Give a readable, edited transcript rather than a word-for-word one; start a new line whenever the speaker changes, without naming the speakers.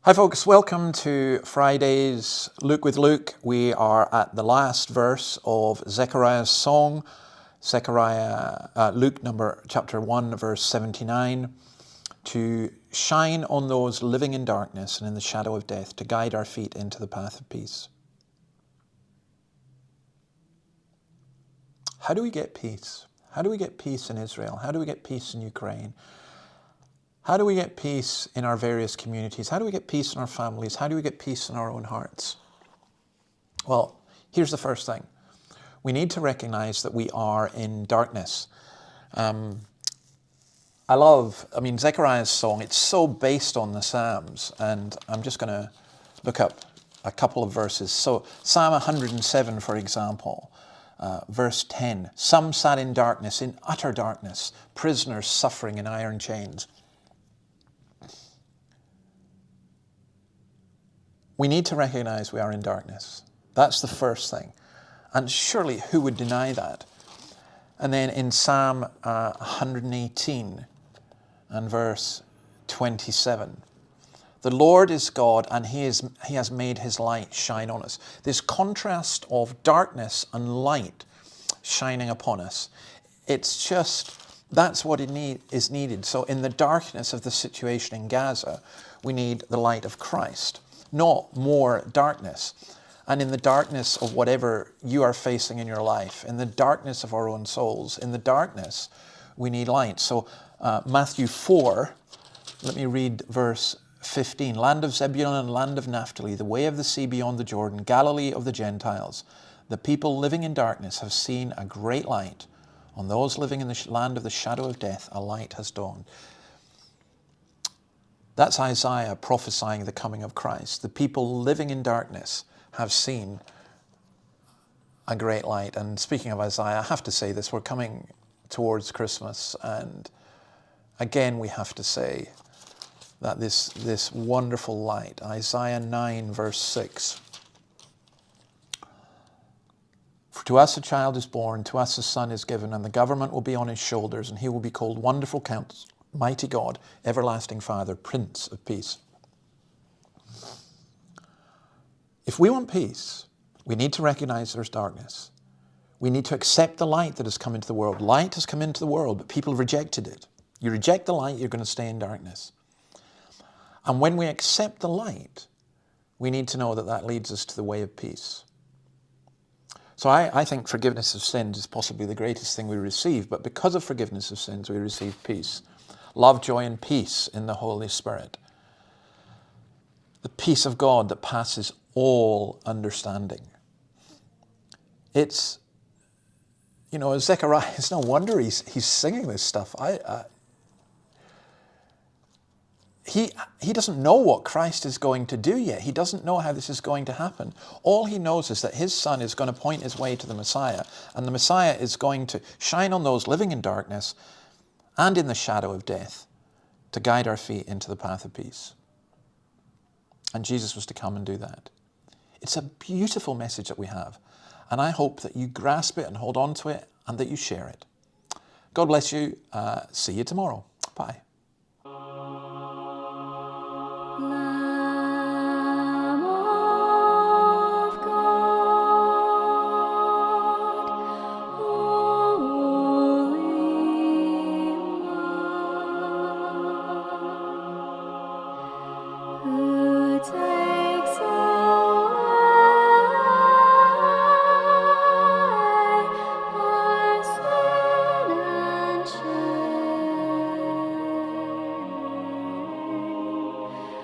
Hi folks, welcome to Friday's Luke with Luke. We are at the last verse of Zechariah's song, Luke chapter 1 verse 79, to shine on those living in darkness and in the shadow of death, to guide our feet into the path of peace. How do we get peace? How do we get peace in Israel? How do we get peace in Ukraine? How do we get peace in our various communities? How do we get peace in our families? How do we get peace in our own hearts? Well, here's the first thing. We need to recognize that we are in darkness. Zechariah's song, it's so based on the Psalms, and I'm just going to look up a couple of verses. So Psalm 107, for example, verse 10, some sat in darkness, in utter darkness, prisoners suffering in iron chains. We need to recognize we are in darkness. That's the first thing. And surely who would deny that? And then in Psalm 118 and verse 27, the Lord is God and He has made His light shine on us. This contrast of darkness and light shining upon us, it's just, that's what is needed. So in the darkness of the situation in Gaza, we need the light of Christ, not more darkness. And in the darkness of whatever you are facing in your life, in the darkness of our own souls, in the darkness, we need light. So Matthew 4, let me read verse 15. Land of Zebulun and land of Naphtali, the way of the sea beyond the Jordan, Galilee of the Gentiles. The people living in darkness have seen a great light. On those living in the land of the shadow of death, a light has dawned. That's Isaiah prophesying the coming of Christ. The people living in darkness have seen a great light. And speaking of Isaiah, I have to say this, we're coming towards Christmas, and again we have to say that this wonderful light, Isaiah 9 verse 6, for to us a child is born, to us a son is given, and the government will be on his shoulders, and he will be called Wonderful Counselor, Mighty God, Everlasting Father, Prince of Peace. If we want peace, we need to recognize there's darkness. We need to accept the light that has come into the world. Light has come into the world, but people rejected it. You reject the light, you're going to stay in darkness. And when we accept the light, we need to know that that leads us to the way of peace. So I think forgiveness of sins is possibly the greatest thing we receive, but because of forgiveness of sins, we receive peace. Love, joy, and peace in the Holy Spirit. The peace of God that passes all understanding. It's, Zechariah, it's no wonder he's singing this stuff. He doesn't know what Christ is going to do yet. He doesn't know how this is going to happen. All he knows is that his son is going to point his way to the Messiah, and the Messiah is going to shine on those living in darkness and in the shadow of death to guide our feet into the path of peace. And Jesus was to come and do that. It's a beautiful message that we have, and I hope that you grasp it and hold on to it and that you share it. God bless you. See you tomorrow. Bye.